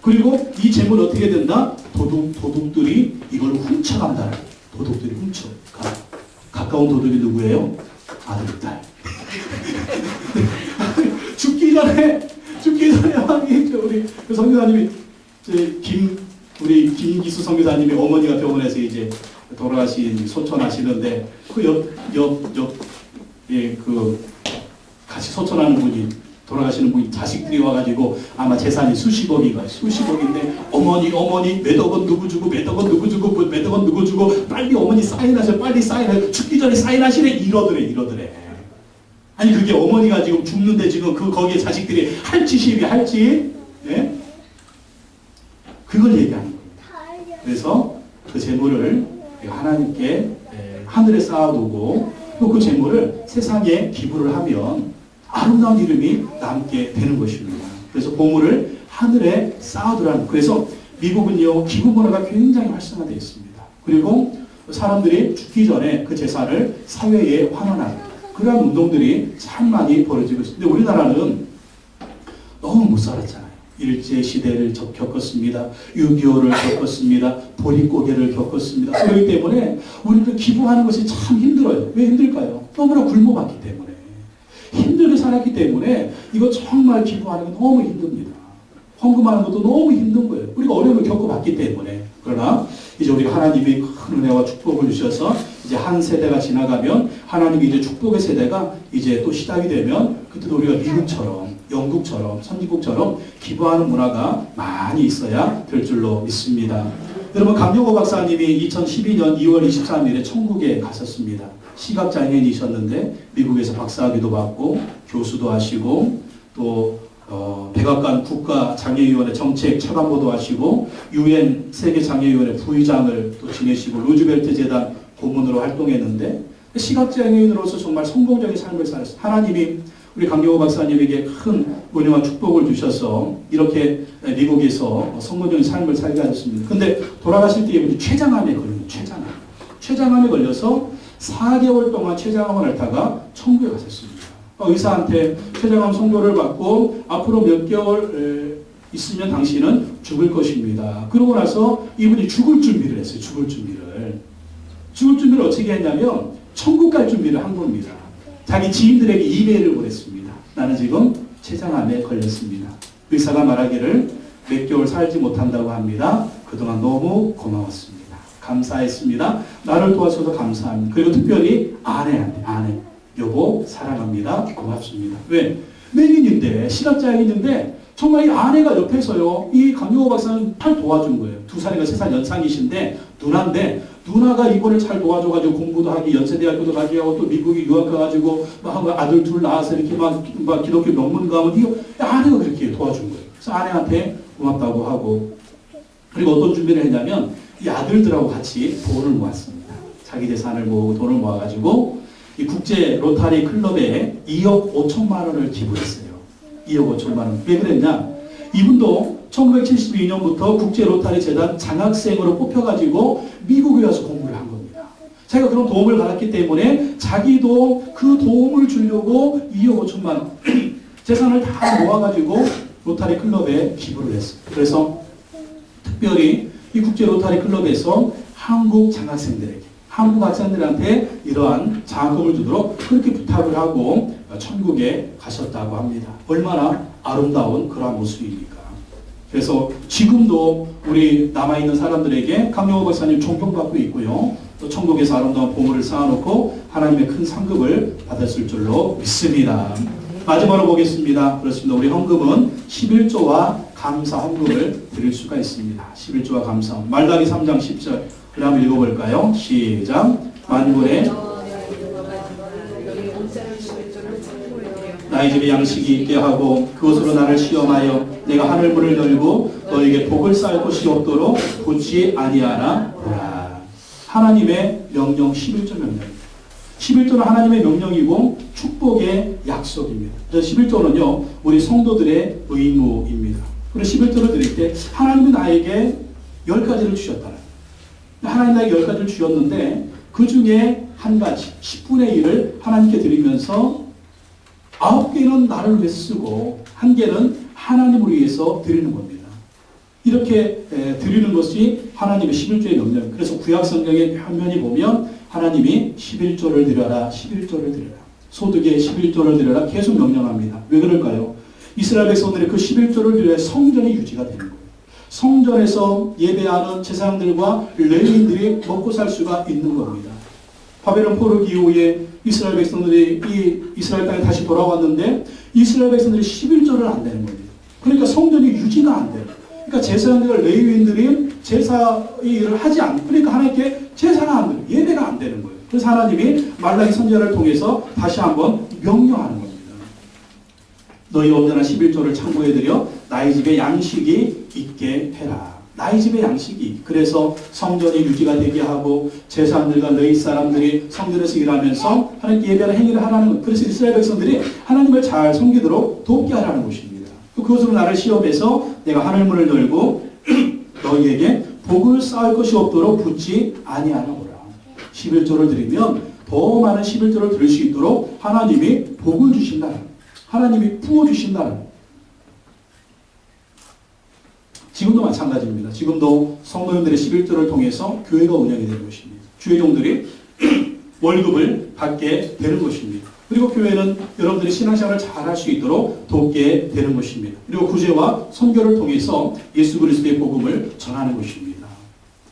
그리고 이 재물 어떻게 된다? 도둑들이 이걸 훔쳐간다. 도둑들이 훔쳐가. 가까운 도둑이 누구예요? 아들, 딸. 죽기 전에 우리 그 선교사님이 우리 김기수 선교사님이 어머니가 병원에서 이제 돌아가신 소천하시는데 그 같이 소천하는 분이 돌아가시는 분이 자식들이 와가지고 아마 재산이 수십억인데 어머니 몇 억은 누구 주고 몇 억은 누구 주고 빨리 어머니 사인하셔 빨리 사인하셔 죽기 전에 사인하시래 이러더래. 아니 그게 어머니가 지금 죽는데 지금 거기에 자식들이 할지 예? 그걸 얘기하는 겁니다. 그래서 그 재물을 하나님께 하늘에 쌓아두고 또 그 재물을 세상에 기부를 하면 아름다운 이름이 남게 되는 것입니다. 그래서 보물을 하늘에 쌓아두라는. 그래서 미국은요 기부 문화가 굉장히 활성화되어 있습니다. 그리고 사람들이 죽기 전에 그 재산을 사회에 환원하는 그런 운동들이 참 많이 벌어지고 있습니다. 근데 우리나라는 너무 못 살았잖아요. 일제시대를 겪었습니다. 6.25를 겪었습니다. 보릿고개를 겪었습니다. 그렇기 때문에 우리는 기부하는 것이 참 힘들어요. 왜 힘들까요? 너무나 굶어봤기 때문에. 힘들게 살았기 때문에 이거 정말 기부하는 건 너무 힘듭니다. 헌금하는 것도 너무 힘든 거예요. 우리가 어려움을 겪어봤기 때문에. 그러나 이제 우리가 하나님이 큰 은혜와 축복을 주셔서 이제 한 세대가 지나가면 하나님이 이제 축복의 세대가 이제 또 시작이 되면 그때도 우리가 미국처럼 영국처럼 선진국처럼 기부하는 문화가 많이 있어야 될 줄로 믿습니다. 여러분 강영호 박사님이 2012년 2월 23일에 천국에 가셨습니다. 시각장애인이셨는데 미국에서 박사학위도 받고 교수도 하시고 또 백악관 국가장애위원회 정책 차관보도 하시고 UN 세계장애위원회 부의장을 또 지내시고 루즈벨트 재단 고문으로 활동했는데 시각장애인으로서 정말 성공적인 삶을 살았어요. 하나님이 우리 강경호 박사님에게 큰 은혜와 축복을 주셔서 이렇게 미국에서 성공적인 삶을 살게 하셨습니다. 근데 돌아가실 때 이분이 췌장암에 걸립니다. 췌장암에 걸려서 4개월 동안 췌장암을 앓다가 천국에 가셨습니다. 의사한테 췌장암 선고를 받고 앞으로 몇 개월 있으면 당신은 죽을 것입니다. 그러고 나서 이분이 죽을 준비를 했어요. 죽을 준비를 어떻게 했냐면 천국 갈 준비를 한 겁니다. 자기 지인들에게 이메일을 보냈습니다. 나는 지금 췌장암에 걸렸습니다. 의사가 말하기를 몇 개월 살지 못한다고 합니다. 그동안 너무 고마웠습니다. 감사했습니다. 나를 도와줘서 감사합니다. 그리고 특별히 아내 여보 사랑합니다. 고맙습니다. 왜? 맹인인데 시각장애인인데 정말 이 아내가 옆에서요. 이 강용호 박사는 잘 도와준 거예요. 2살인가 3살 연상이신데 누나인데 누나가 이번에 잘 도와줘가지고 공부도 하기 연세대학교도 가게 하고 또 미국에 유학 가가지고 막 아들 둘 낳아서 이렇게 막 기독교 명문 가면 이거 아내가 그렇게 도와준 거예요. 그래서 아내한테 고맙다고 하고 그리고 어떤 준비를 했냐면 이 아들들하고 같이 돈을 모았습니다. 자기 재산을 모으고 돈을 모아가지고 이 국제 로타리 클럽에 2억 5천만 원을 기부했어요. 2억 5천만 원. 왜 그랬냐? 이분도 1972년부터 국제 로타리 재단 장학생으로 뽑혀가지고 미국에 와서 공부를 한 겁니다. 자기가 그런 도움을 받았기 때문에 자기도 그 도움을 주려고 2억 5천만 원 재산을 다 모아가지고 로타리 클럽에 기부를 했어요. 그래서 특별히 이 국제 로타리 클럽에서 한국 장학생들에게 한국 학생들한테 이러한 장학금을 주도록 그렇게 부탁을 하고 천국에 가셨다고 합니다. 얼마나 아름다운 그러한 모습입니까? 그래서 지금도 우리 남아있는 사람들에게 강용호 박사님 존경받고 있고요. 또 천국에서 아름다운 보물을 쌓아놓고 하나님의 큰 상급을 받았을 줄로 믿습니다. 마지막으로 보겠습니다. 그렇습니다. 우리 헌금은 11조와 감사 헌금을 드릴 수가 있습니다. 11조와 감사. 말라기 3장 10절. 그 다음에 읽어볼까요? 시작. 만군의 나의 집에 양식이 있게 하고 그것으로 나를 시험하여 내가 하늘문을 열고 너에게 복을 쌓을 곳이 없도록 굳지 아니하라 보라. 하나님의 명령 11조 명령. 11조는 하나님의 명령이고 축복의 약속입니다. 11조는요 우리 성도들의 의무입니다. 그리고 11조를 드릴 때 하나님이 나에게 10가지를 주셨다. 하나님에게 10가지를 주셨는데 그 중에 한 가지 10분의 1을 하나님께 드리면서 9개는 나를 위해서 쓰고 1개는 하나님을 위해서 드리는 겁니다. 이렇게 드리는 것이 하나님의 11조의 명령. 그래서 구약 성경의 표면이 보면 하나님이 11조를 드려라, 11조를 드려라. 소득의 11조를 드려라 계속 명령합니다. 왜 그럴까요? 이스라엘 백성들의 그 11조를 드려야 성전이 유지가 되는 거예요. 성전에서 예배하는 제사장들과 레위인들이 먹고 살 수가 있는 겁니다. 바벨론 포로기 이후에 이스라엘 백성들이 이 이스라엘 땅에 다시 돌아왔는데 이스라엘 백성들이 11조를 안 내는 겁니다. 그러니까 성전이 유지가 안 돼요. 그러니까 제사장들과 레위인들이 제사의 일을 하지 않고 그러니까 하나님께 제사가 안 돼요. 예배가 안 되는 거예요. 그래서 하나님이 말라기 선지자를 통해서 다시 한번 명령하는 겁니다. 너희 온전한 11조를 창고해드려 나의 집에 양식이 있게 해라. 나의 집에 양식이. 그래서 성전이 유지가 되게 하고 제사장들과 레위 사람들이 성전에서 일하면서 하나님께 예배하는 행위를 하라는 것. 그래서 이스라엘 백성들이 하나님을 잘 섬기도록 돕게 하라는 것입니다. 그것으로 나를 시험해서 내가 하늘문을 열고 너희에게 복을 쌓을 것이 없도록 붙지 아니하노라. 11조를 드리면 더 많은 11조를 드릴 수 있도록 하나님이 복을 주신다는, 하나님이 부어주신다는. 지금도 마찬가지입니다. 지금도 성도님들의 11조를 통해서 교회가 운영이 되는 것입니다. 주회종들이 월급을 받게 되는 것입니다. 그리고 교회는 여러분들이 신앙생활을 잘 할 수 있도록 돕게 되는 것입니다. 그리고 구제와 선교를 통해서 예수 그리스도의 복음을 전하는 것입니다.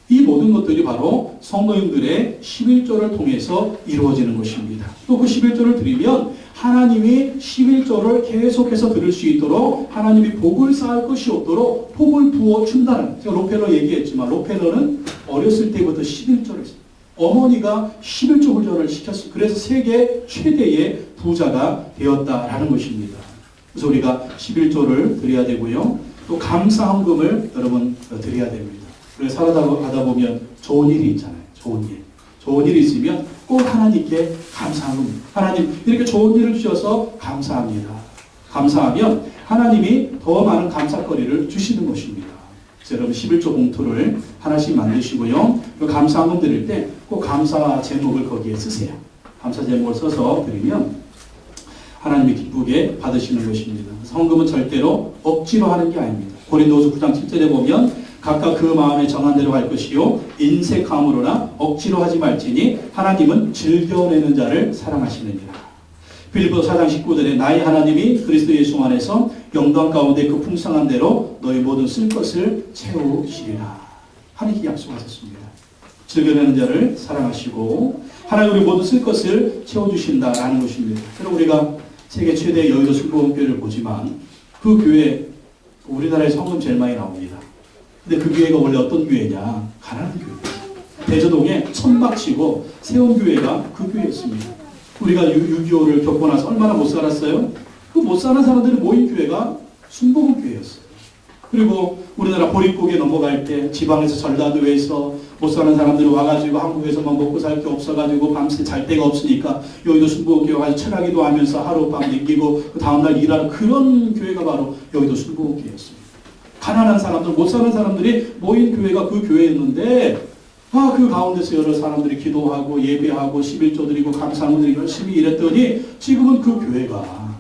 이 모든 것들이 바로 성도님들의 11조를 통해서 이루어지는 것입니다. 또 그 11조를 드리면 하나님이 11조를 계속해서 드릴 수 있도록 하나님이 복을 쌓을 것이 없도록 복을 부어준다는, 제가 록펠러 얘기했지만 록펠러는 어렸을 때부터 11조를 했어요. 어머니가 11조 훈련을 시켰어요. 그래서 세계 최대의 부자가 되었다라는 것입니다. 그래서 우리가 11조를 드려야 되고요. 또 감사헌금을 여러분 드려야 됩니다. 그래서 살아가다 보면 좋은 일이 있잖아요. 좋은 일. 좋은 일이 있으면 꼭 하나님께 감사합니다. 하나님 이렇게 좋은 일을 주셔서 감사합니다. 감사하면 하나님이 더 많은 감사거리를 주시는 것입니다. 그래서 여러분 11조 봉투를 하나씩 만드시고요. 감사헌금 드릴 때 꼭 감사 제목을 거기에 쓰세요. 감사 제목을 써서 드리면 하나님이 기쁘게 받으시는 것입니다. 헌금은 절대로 억지로 하는 게 아닙니다. 고린도후서 9장 7절에 보면 각각 그 마음에 정한 대로 할 것이요 인색함으로나 억지로 하지 말지니 하나님은 즐겨내는 자를 사랑하시느니라. 빌립보서 4장 19절에 나의 하나님이 그리스도 예수 안에서 영광 가운데 그 풍성한 대로 너희 모든 쓸 것을 채우시리라. 하나님께 약속하셨습니다. 즐겨내는 자를 사랑하시고 하나님 우리 모두 쓸 것을 채워주신다라는 것입니다. 그럼 우리가 세계 최대의 여의도 순복음교회를 보지만 그 교회 우리나라에서 헌금 제일 많이 나옵니다. 근데 그 교회가 원래 어떤 교회냐? 가난한 교회. 대저동에 천막치고 세운 교회가 그 교회였습니다. 우리가 6.25를 겪고 나서 얼마나 못 살았어요? 그 못 사는 사람들이 모인 교회가 순복음 교회였어요. 그리고 우리나라 보릿고개 넘어갈 때 지방에서 전라도에서 못 사는 사람들이 와가지고 한국에서만 먹고 살 게 없어가지고 밤새 잘 데가 없으니까 여의도 순복음교회 가서 철학기도 하면서 하룻밤 남기고 그 다음날 일하는 그런 교회가 바로 여의도 순복음교회였습니다. 가난한 사람들, 못 사는 사람들이 모인 교회가 그 교회였는데 그 가운데서 여러 사람들이 기도하고 예배하고 11조 드리고 감사함을 드리고 열심히 일했더니 지금은 그 교회가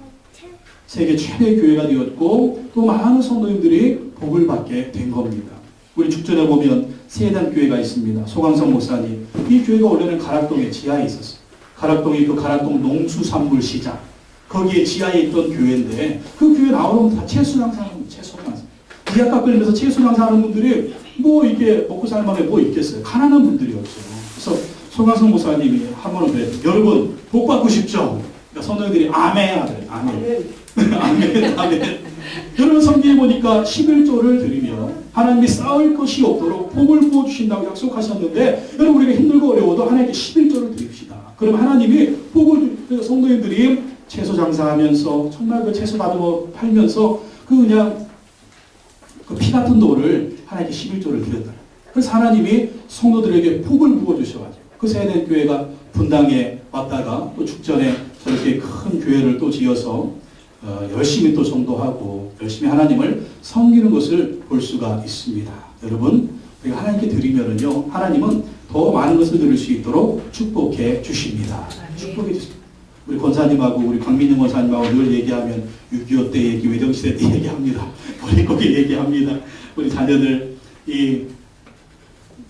세계 최대의 교회가 되었고 또 많은 성도님들이 복을 받게 된 겁니다. 우리 죽전에 보면 세단 교회가 있습니다. 소강성 목사님. 이 교회가 원래는 가락동에 지하에 있었어요. 가락동이 그 가락동 농수산물 시장. 거기에 지하에 있던 교회인데 그 교회 나오면 다 채소장 사는 채소장. 이약값 끌면서 채소장 사는 분들이 뭐 이게 먹고 살 만에 뭐 있겠어요. 가난한 분들이었어요. 그래서 소강성 목사님이 한 번은 그래요. 여러분 복 받고 싶죠? 그러니까 성도님들이 아멘 하더래요. 아멘. 아멘, 아멘. 여러분 성경에 보니까 11조를 드리면 하나님이 쌓을 것이 없도록 복을 부어주신다고 약속하셨는데 여러분 우리가 힘들고 어려워도 하나님께 11조를 드립시다. 그럼 하나님이 복을 성도님들이 채소 장사하면서 정말 그 채소 다듬어 팔면서 그냥 그 피 같은 돌을 하나님께 11조를 드렸다. 그래서 하나님이 성도들에게 복을 부어주셔가지고 그 세대 교회가 분당에 왔다가 또 죽전에 저렇게 큰 교회를 또 지어서 열심히 또 전도하고 열심히 하나님을 섬기는 것을 볼 수가 있습니다. 여러분 그러니까 하나님께 드리면은요, 하나님은 더 많은 것을 드릴 수 있도록 축복해 주십니다. 축복해 주십니다. 우리 권사님하고 우리 강민영 권사님하고 늘 얘기하면 6.25 때 얘기, 외정시대 때 얘기합니다. 우리 거기 얘기합니다. 우리 자녀들 이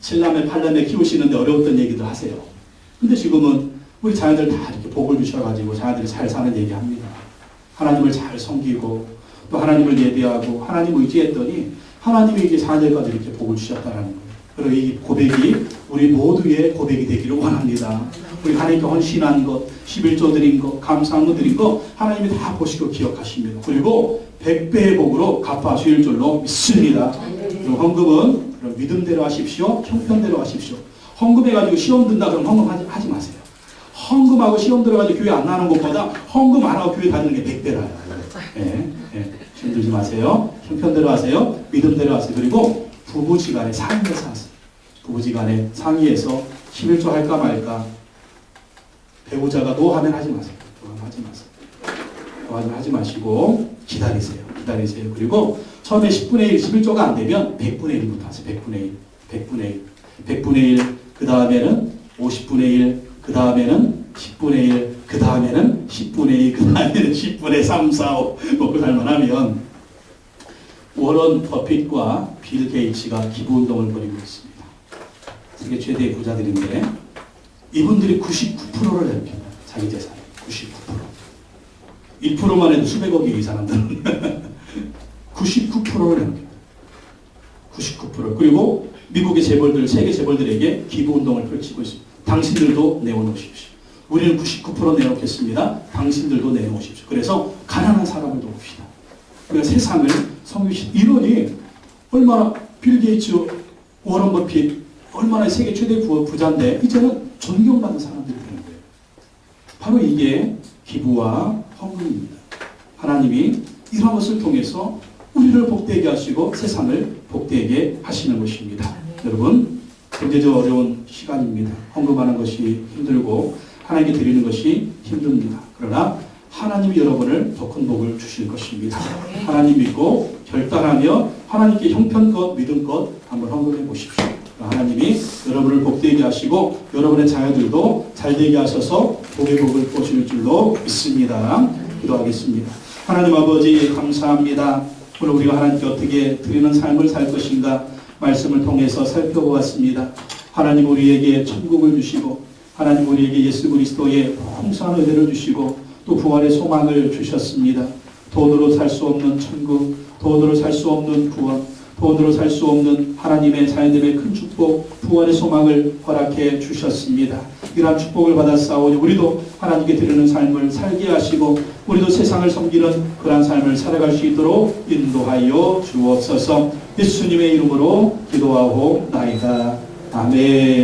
7남매 8남매 키우시는데 어려웠던 얘기도 하세요. 근데 지금은 우리 자녀들 다 이렇게 복을 주셔가지고 자녀들이 잘 사는 얘기합니다. 하나님을 잘 섬기고 또 하나님을 예배하고 하나님을 의지했더니 하나님이 이제 자녀까지 이렇게 복을 주셨다는 거예요. 그리고 이 고백이 우리 모두의 고백이 되기를 원합니다. 우리 하나님께 헌신한 것, 11조 드린 것, 감사한 것 드린 것 하나님이 다 보시고 기억하십니다. 그리고 100배의 복으로 갚아주실 줄로 믿습니다. 그리고 헌금은 그럼 믿음대로 하십시오. 형편대로 하십시오. 헌금해가지고 시험 든다 그러면 헌금 하지 마세요. 헌금하고 시험 들어가지고 교회 안 나는 것보다 헌금 안 하고 교회 다니는 게 100배라요. 힘들지 마세요. 형편대로 하세요. 믿음대로 하세요. 그리고 부부지간에 상의해서 하세요. 부부지간에 상의해서 11조 할까 말까. 배우자가 노하면 하지 마세요. 노하면 하지 마시고 기다리세요. 그리고 처음에 10분의 1, 11조가 안 되면 100분의 1부터 하세요. 100분의 1. 그 다음에는 50분의 1. 그 다음에는 10분의 1. 그 다음에는 10분의 2. 그 다음에는 10분의 3, 4, 5 먹고 살만하면 워런 버핏과 빌 게이츠가 기부운동을 벌이고 있습니다. 세계 최대의 부자들인데 이분들이 99%를 내립니다. 자기 재산의 99%. 1%만 해도 수백억이 이 사람들은 99%를 내립니다. 99%. 그리고 미국의 재벌들, 세계 재벌들에게 기부운동을 펼치고 있습니다. 당신들도 내어놓으십시오. 우리는 99% 내놓겠습니다. 당신들도 내놓으십시오. 그래서 가난한 사람을 돕시다. 우리가 세상을 섬기시다. 이러니 얼마나 빌 게이츠, 워런 버핏 얼마나 세계 최대 부자인데 이제는 존경받는 사람들이 되는 거예요. 바로 이게 기부와 헌금입니다. 하나님이 이런 것을 통해서 우리를 복되게 하시고 세상을 복되게 하시는 것입니다. 여러분, 경제적 어려운 시간입니다. 헌금하는 것이 힘들고 하나님께 드리는 것이 힘듭니다. 그러나 하나님이 여러분을 더 큰 복을 주실 것입니다. 하나님 믿고 결단하며 하나님께 형편껏 믿음껏 한번 헌금해 보십시오. 하나님이 여러분을 복되게 하시고 여러분의 자녀들도 잘되게 하셔서 복의 복을 보실 줄로 믿습니다. 기도하겠습니다. 하나님 아버지 감사합니다. 오늘 우리가 하나님께 어떻게 드리는 삶을 살 것인가 말씀을 통해서 살펴보았습니다. 하나님 우리에게 천국을 주시고 하나님 우리에게 예수 그리스도의 풍성한 은혜를 주시고 또 부활의 소망을 주셨습니다. 돈으로 살 수 없는 천국, 돈으로 살 수 없는 구원, 돈으로 살 수 없는 하나님의 자녀들의 큰 축복, 부활의 소망을 허락해 주셨습니다. 이러한 축복을 받았사오니 우리도 하나님께 드리는 삶을 살게 하시고 우리도 세상을 섬기는 그러한 삶을 살아갈 수 있도록 인도하여 주옵소서. 예수님의 이름으로 기도하옵나이다. 아멘.